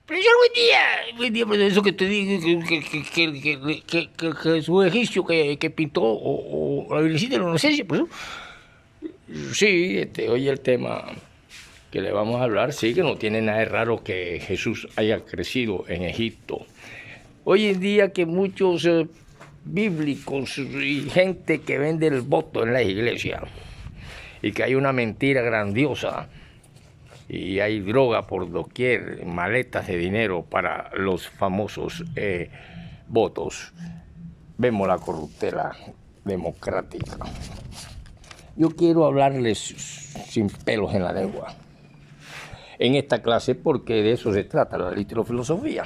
Profesor, buen día, pero eso que te digo, que su egipcio que pintó, o la Virgencita de la Inocencia, pues. Sí, oye, el tema que le vamos a hablar, sí, que no tiene nada de raro que Jesús haya crecido en Egipto. Hoy en día que muchos bíblicos y gente que vende el voto en la iglesia, y que hay una mentira grandiosa, y hay droga por doquier, maletas de dinero para los famosos votos. Vemos la corruptela democrática. Yo quiero hablarles sin pelos en la lengua en esta clase, porque de eso se trata la filosofía.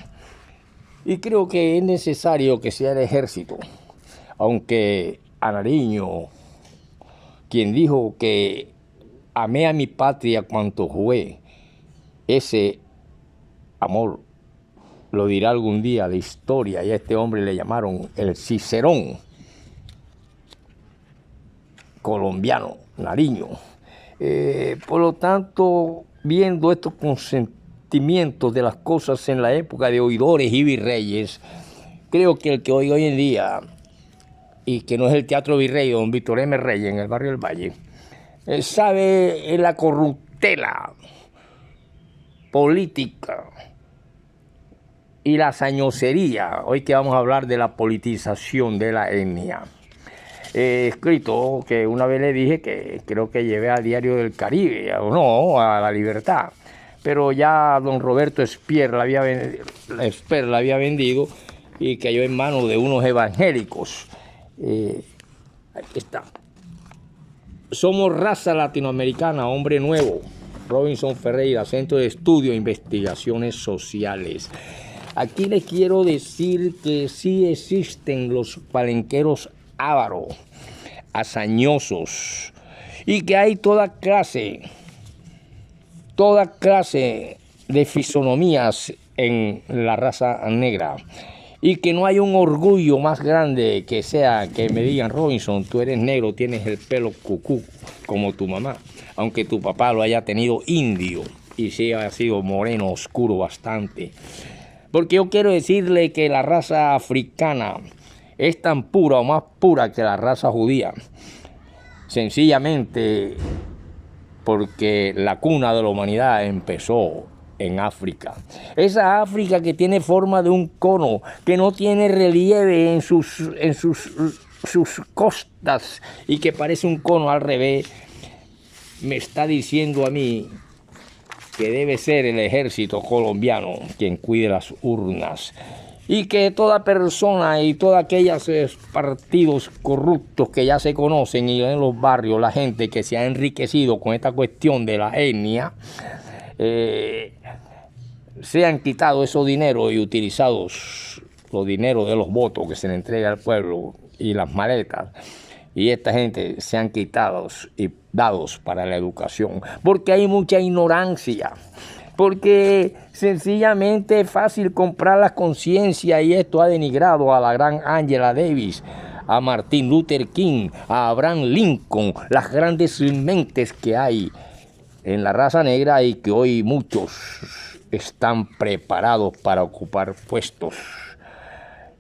Y creo que es necesario que sea el ejército, aunque a Nariño, quien dijo que amé a mi patria cuanto jugué, ese amor lo dirá algún día de historia, y a este hombre le llamaron el Cicerón colombiano, Nariño. Por lo tanto, viendo estos consentimientos de las cosas en la época de oidores y virreyes, creo que el que hoy en día, y que no es el Teatro Virrey, don Víctor M. Reyes, en el barrio del Valle, sabe la corruptela política y la sañosería, hoy que vamos a hablar de la politización de la etnia. He escrito que una vez le dije que creo que llevé a Diario del Caribe, o no, a La Libertad, pero ya don Roberto Esper la había vendido y cayó en manos de unos evangélicos. Aquí está. Somos raza latinoamericana, hombre nuevo. Robinson Ferreira, Centro de Estudio e Investigaciones Sociales. Aquí les quiero decir que sí existen los palenqueros ávaros, hazañosos, y que hay toda clase de fisonomías en la raza negra, y que no hay un orgullo más grande que sea que me digan: Robinson, tú eres negro, tienes el pelo cucú como tu mamá, aunque tu papá lo haya tenido indio y sí haya sido moreno oscuro bastante. Porque yo quiero decirle que la raza africana es tan pura o más pura que la raza judía, sencillamente porque la cuna de la humanidad empezó en África. Esa África que tiene forma de un cono, que no tiene relieve en sus costas y que parece un cono al revés, me está diciendo a mí que debe ser el ejército colombiano quien cuide las urnas, y que toda persona y todos aquellos partidos corruptos que ya se conocen y en los barrios, la gente que se ha enriquecido con esta cuestión de la etnia, se han quitado esos dineros y utilizados los dineros de los votos que se le entrega al pueblo y las maletas, y esta gente se han quitado y dados para la educación, porque hay mucha ignorancia, porque sencillamente es fácil comprar la conciencia, y esto ha denigrado a la gran Angela Davis, a Martin Luther King, a Abraham Lincoln, las grandes mentes que hay en la raza negra, y que hoy muchos están preparados para ocupar puestos.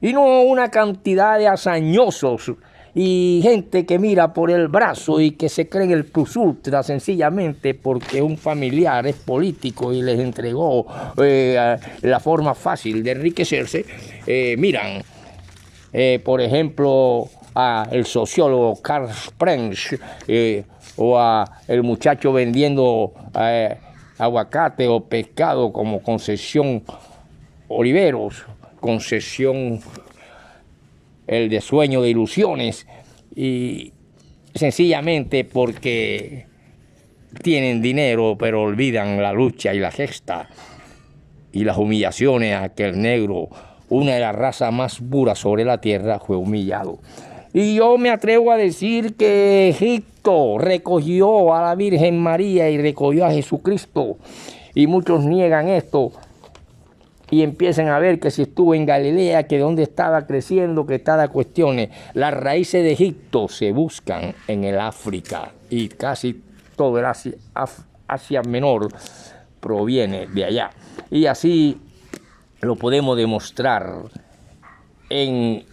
Y no una cantidad de hazañosos y gente que mira por el brazo y que se creen el plus ultra sencillamente porque un familiar es político y les entregó la forma fácil de enriquecerse. Miran, por ejemplo, al sociólogo Karl Sprengsch, o a el muchacho vendiendo aguacate o pescado como Concesión Oliveros, Concesión el de Sueño de Ilusiones, y sencillamente porque tienen dinero pero olvidan la lucha y la gesta y las humillaciones a que el negro, una de las razas más puras sobre la tierra, fue humillado. Y yo me atrevo a decir que Egipto recogió a la Virgen María y recogió a Jesucristo, y muchos niegan esto y empiezan a ver que si estuvo en Galilea, que dónde estaba creciendo, que cada cuestión. Las raíces de Egipto se buscan en el África, y casi todo el Asia Menor proviene de allá. Y así lo podemos demostrar en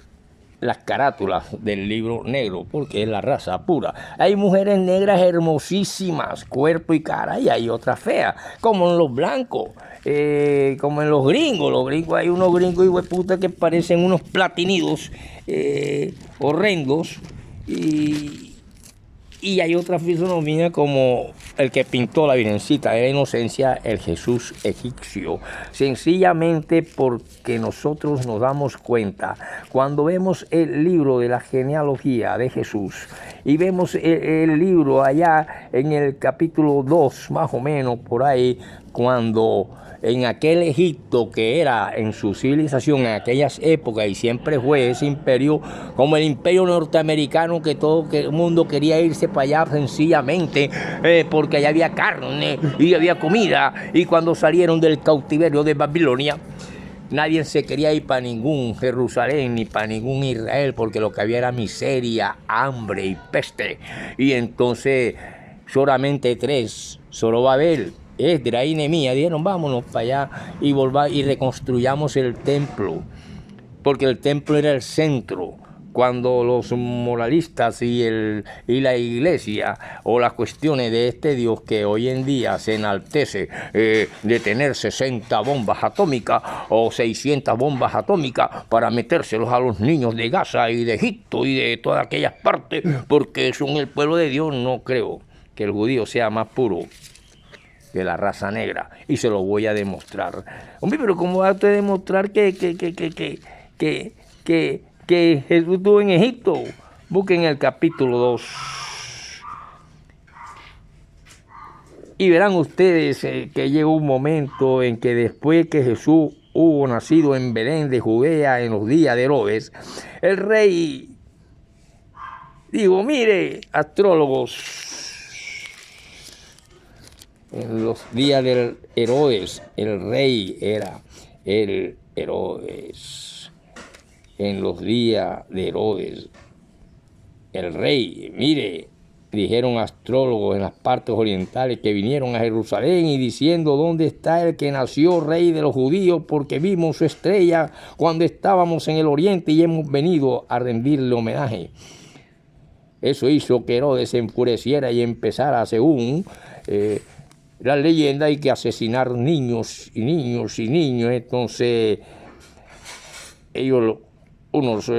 las carátulas del libro negro, porque es la raza pura. Hay mujeres negras hermosísimas, cuerpo y cara, y hay otras feas, como en los blancos, como en los gringos. Los gringos, hay unos gringos hijueputa que parecen unos platinidos horrendos, y hay otra fisonomía como el que pintó la Virgencita de la Inocencia, el Jesús egipcio. Sencillamente porque nosotros nos damos cuenta, cuando vemos el libro de la genealogía de Jesús y vemos el libro allá en el capítulo 2, más o menos por ahí, cuando en aquel Egipto que era en su civilización en aquellas épocas, y siempre fue ese imperio como el imperio norteamericano, que todo el mundo quería irse para allá sencillamente porque allá había carne y había comida, y cuando salieron del cautiverio de Babilonia, nadie se quería ir para ningún Jerusalén ni para ningún Israel, porque lo que había era miseria, hambre y peste. Y entonces solamente tres, Zorobabel, Esdras y Nehemías dijeron: vámonos para allá y reconstruyamos el templo, porque el templo era el centro. Cuando los moralistas y la iglesia, o las cuestiones de este Dios que hoy en día se enaltece de tener 60 bombas atómicas o 600 bombas atómicas para metérselos a los niños de Gaza y de Egipto y de todas aquellas partes, porque son el pueblo de Dios, no creo que el judío sea más puro de la raza negra, y se lo voy a demostrar. Hombre, pero ¿cómo va usted a demostrar que Jesús estuvo en Egipto? Busquen el capítulo 2 y verán ustedes que llegó un momento en que después que Jesús hubo nacido en Belén de Judea en los días de Herodes, el rey dijo: mire, astrólogos, en los días del Herodes, el rey era el Herodes. En los días de Herodes, el rey, mire, dijeron astrólogos en las partes orientales que vinieron a Jerusalén y diciendo: ¿dónde está el que nació rey de los judíos? Porque vimos su estrella cuando estábamos en el oriente y hemos venido a rendirle homenaje. Eso hizo que Herodes se enfureciera y empezara, según la leyenda, hay que asesinar niños y niños y niños. Entonces unos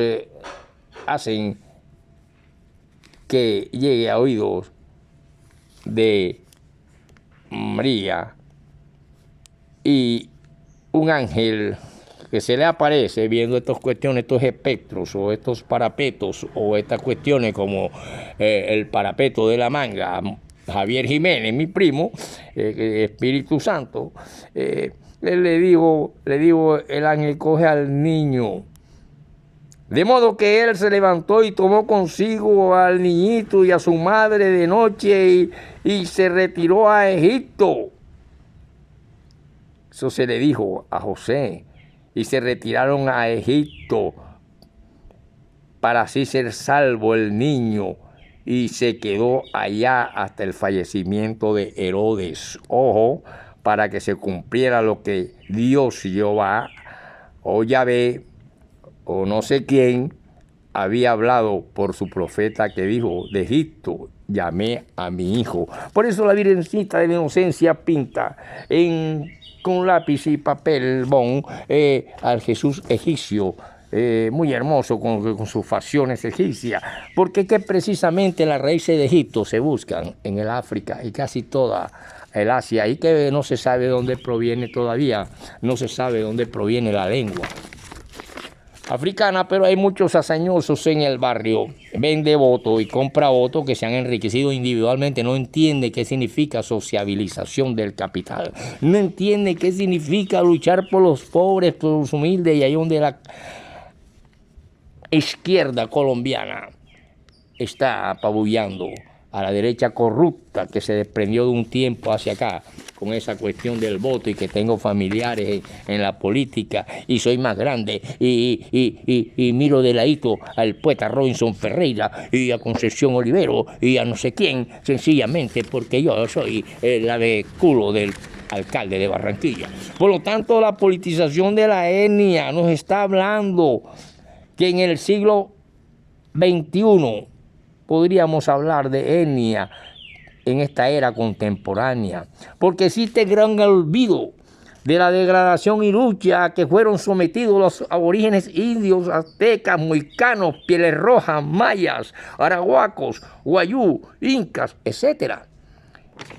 hacen que llegue a oídos de María, y un ángel que se le aparece viendo estas cuestiones, estos espectros o estos parapetos o estas cuestiones como el parapeto de la manga, Javier Jiménez, mi primo, Espíritu Santo, le digo, el ángel: coge al niño. De modo que él se levantó y tomó consigo al niñito y a su madre de noche y se retiró a Egipto. Eso se le dijo a José, y se retiraron a Egipto para así ser salvo el niño, y se quedó allá hasta el fallecimiento de Herodes. Ojo, para que se cumpliera lo que Dios, Jehová o Yahvé o no sé quién había hablado por su profeta, que dijo: de Egipto llamé a mi hijo. Por eso la Virgencita de la Inocencia pinta con lápiz y papel bond al Jesús egipcio, muy hermoso, con sus facciones egipcias, porque es que precisamente las raíces de Egipto se buscan en el África y casi toda el Asia, y que no se sabe dónde proviene todavía, no se sabe dónde proviene la lengua africana, pero hay muchos hazañosos en el barrio, vende voto y compra voto, que se han enriquecido individualmente. No entiende qué significa sociabilización del capital, no entiende qué significa luchar por los pobres, por los humildes, y ahí donde la izquierda colombiana está apabullando a la derecha corrupta que se desprendió de un tiempo hacia acá con esa cuestión del voto y que tengo familiares en la política y soy más grande y miro de ladito al poeta Robinson Ferreira y a Concepción Olivero y a no sé quién, sencillamente porque yo soy la de culo del alcalde de Barranquilla. Por lo tanto, la politización de la etnia nos está hablando que en el siglo XXI podríamos hablar de etnia en esta era contemporánea, porque existe gran olvido de la degradación y lucha a que fueron sometidos los aborígenes indios, aztecas, mohicanos, pieles rojas, mayas, arahuacos, guayú, incas, etc.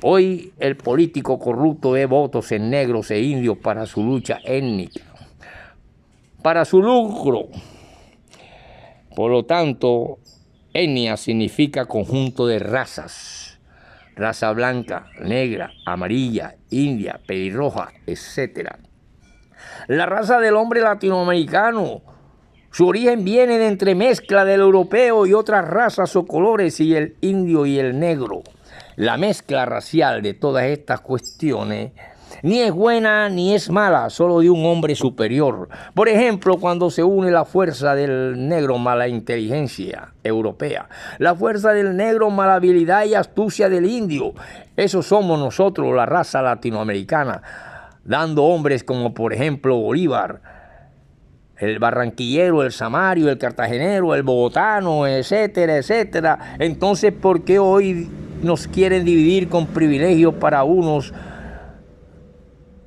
Hoy el político corrupto ve votos en negros e indios para su lucha étnica, para su lucro. Por lo tanto, etnia significa conjunto de razas. Raza blanca, negra, amarilla, india, pelirroja, etc. La raza del hombre latinoamericano, su origen viene de entremezcla del europeo y otras razas o colores y el indio y el negro. La mezcla racial de todas estas cuestiones ni es buena ni es mala, solo de un hombre superior. Por ejemplo, cuando se une la fuerza del negro más la inteligencia europea, la fuerza del negro más la habilidad y astucia del indio. Eso somos nosotros, la raza latinoamericana, dando hombres como por ejemplo Bolívar, el barranquillero, el samario, el cartagenero, el bogotano, etcétera, etcétera. Entonces, ¿por qué hoy nos quieren dividir con privilegios para unos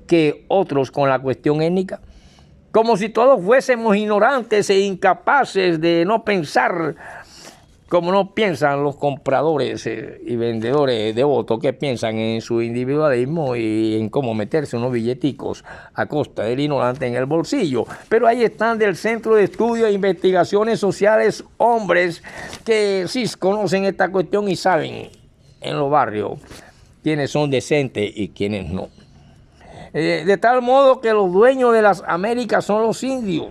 que otros con la cuestión étnica? Como si todos fuésemos ignorantes e incapaces de no pensar como no piensan los compradores y vendedores de votos, que piensan en su individualismo y en cómo meterse unos billeticos a costa del ignorante en el bolsillo. Pero ahí están del Centro de Estudios e Investigaciones Sociales hombres que sí conocen esta cuestión y saben en los barrios quiénes son decentes y quiénes no. De tal modo que los dueños de las Américas son los indios,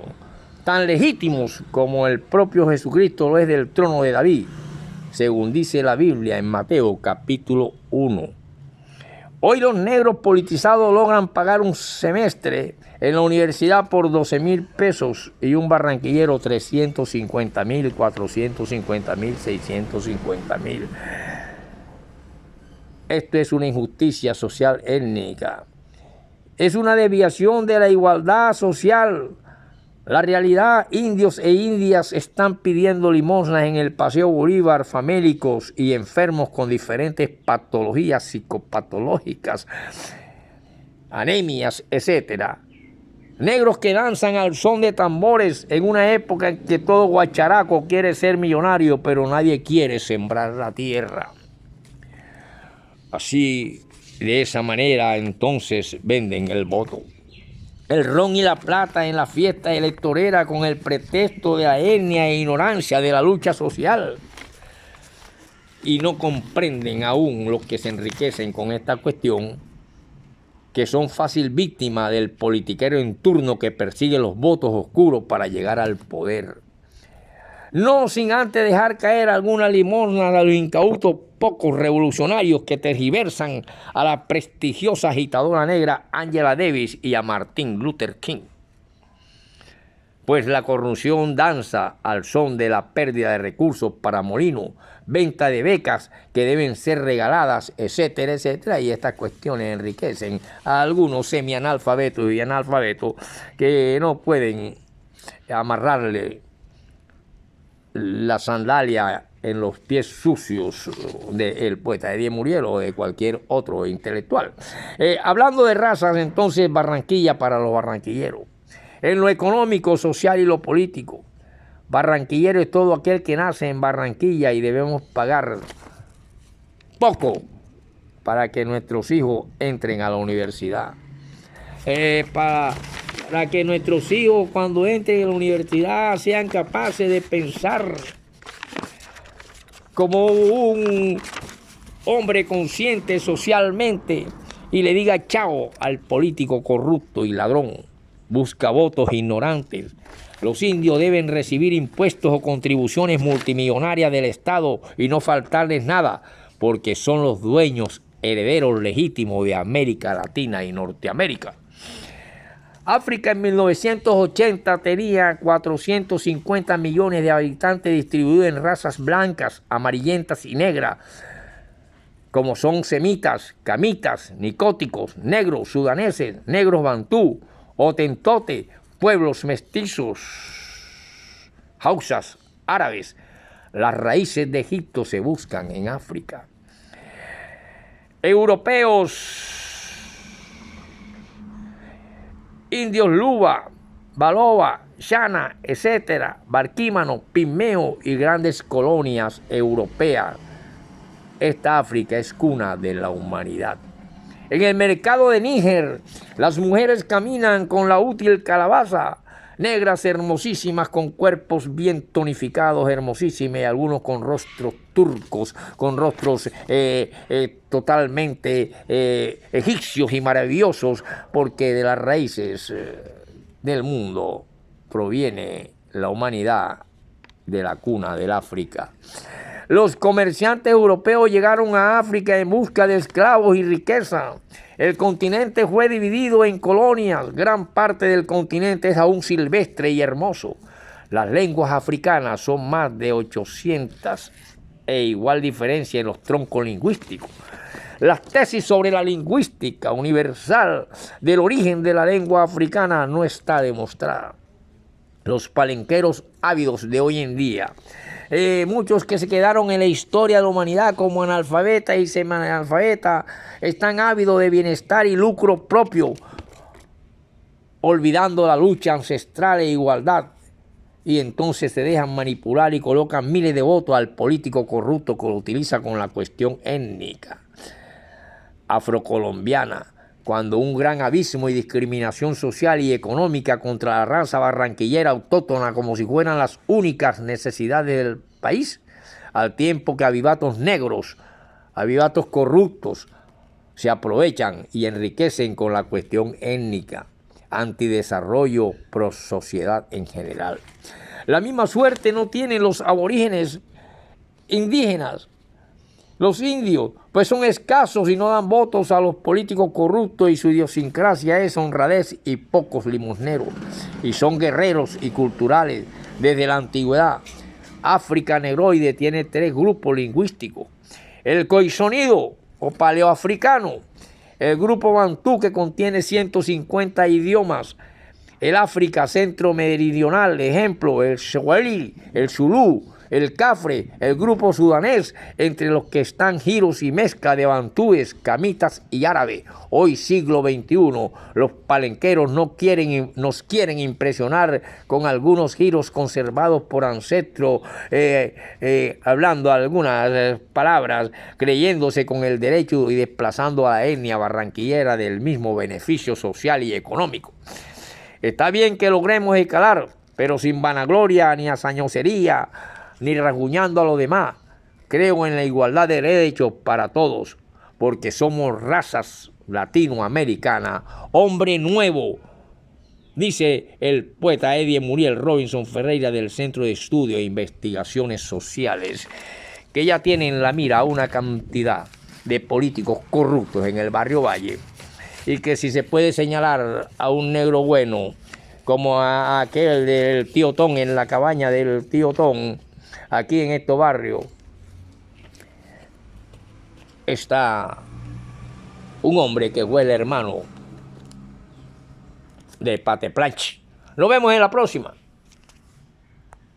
tan legítimos como el propio Jesucristo lo es del trono de David, según dice la Biblia en Mateo capítulo 1. Hoy los negros politizados logran pagar un semestre en la universidad por 12,000 pesos y un barranquillero 350,000, 450,000, 650,000. Esto es una injusticia social étnica. Es una desviación de la igualdad social. La realidad, indios e indias están pidiendo limosnas en el Paseo Bolívar, famélicos y enfermos con diferentes patologías psicopatológicas, anemias, etc. Negros que danzan al son de tambores en una época en que todo guacharaco quiere ser millonario, pero nadie quiere sembrar la tierra. Así, de esa manera, entonces, venden el voto. El ron y la plata en la fiesta electorera con el pretexto de la etnia e ignorancia de la lucha social. Y no comprenden aún los que se enriquecen con esta cuestión, que son fácil víctima del politiquero en turno que persigue los votos oscuros para llegar al poder. No sin antes dejar caer alguna limosna a los incautos pocos revolucionarios que tergiversan a la prestigiosa agitadora negra Angela Davis y a Martin Luther King. Pues la corrupción danza al son de la pérdida de recursos para molinos, venta de becas que deben ser regaladas, etcétera, etcétera, y estas cuestiones enriquecen a algunos semianalfabetos y analfabetos que no pueden amarrarle la sandalia en los pies sucios del poeta Eddie Muriel o de cualquier otro intelectual. Hablando de razas, entonces, Barranquilla para los barranquilleros. En lo económico, social y lo político, barranquillero es todo aquel que nace en Barranquilla y debemos pagar poco para que nuestros hijos entren a la universidad. Para que nuestros hijos cuando entren a la universidad sean capaces de pensar como un hombre consciente socialmente y le diga chao al político corrupto y ladrón, busca votos ignorantes. Los indios deben recibir impuestos o contribuciones multimillonarias del Estado y no faltarles nada, porque son los dueños herederos legítimos de América Latina y Norteamérica. África en 1980 tenía 450 millones de habitantes distribuidos en razas blancas, amarillentas y negras, como son semitas, camitas, nicóticos, negros, sudaneses, negros bantú, hotentote, pueblos mestizos, hausas, árabes. Las raíces de Egipto se buscan en África. Europeos, indios Luba, Baloba, Shana, etcétera, Barquímano, Pigmeo y grandes colonias europeas. Esta África es cuna de la humanidad. En el mercado de Níger, las mujeres caminan con la útil calabaza, negras hermosísimas con cuerpos bien tonificados, hermosísimas, y algunos con rostros turcos, con rostros totalmente egipcios y maravillosos, porque de las raíces del mundo proviene la humanidad, de la cuna del África. Los comerciantes europeos llegaron a África en busca de esclavos y riqueza. El continente fue dividido en colonias. Gran parte del continente es aún silvestre y hermoso. Las lenguas africanas son más de 800 e igual diferencia en los troncos lingüísticos. Las tesis sobre la lingüística universal del origen de la lengua africana no está demostrada. Los palenqueros ávidos de hoy en día, muchos que se quedaron en la historia de la humanidad como analfabetas y semianalfabetas, están ávidos de bienestar y lucro propio, olvidando la lucha ancestral e igualdad, y entonces se dejan manipular y colocan miles de votos al político corrupto que lo utiliza con la cuestión étnica afrocolombiana, cuando un gran abismo y discriminación social y económica contra la raza barranquillera autóctona, como si fueran las únicas necesidades del país, al tiempo que avivatos negros, avivatos corruptos, se aprovechan y enriquecen con la cuestión étnica, antidesarrollo, pro sociedad en general. La misma suerte no tienen los aborígenes indígenas. Los indios, pues son escasos y no dan votos a los políticos corruptos, y su idiosincrasia es honradez y pocos limosneros, y son guerreros y culturales desde la antigüedad. África negroide tiene 3 grupos lingüísticos: el coisonido o paleoafricano, el grupo bantú, que contiene 150 idiomas, el África centro-meridional, ejemplo, el swahili, el zulú, el cafre, el grupo sudanés, entre los que están giros y mezcla de bantúes, camitas y árabes. Hoy, siglo XXI, los palenqueros nos quieren impresionar con algunos giros conservados por ancestros, hablando algunas palabras, creyéndose con el derecho y desplazando a la etnia barranquillera del mismo beneficio social y económico. Está bien que logremos escalar, pero sin vanagloria ni hazañosería, ni rasguñando a los demás. Creo en la igualdad de derechos para todos, porque somos razas latinoamericanas, hombre nuevo, dice el poeta Eddie Muriel Robinson Ferreira del Centro de Estudios e Investigaciones Sociales, que ya tienen en la mira una cantidad de políticos corruptos en el barrio Valle, y que si se puede señalar a un negro bueno, como a aquel del tío Tom, en la cabaña del tío Tom, aquí en estos barrios, está un hombre que fue el hermano de Pate Planche. Nos vemos en la próxima.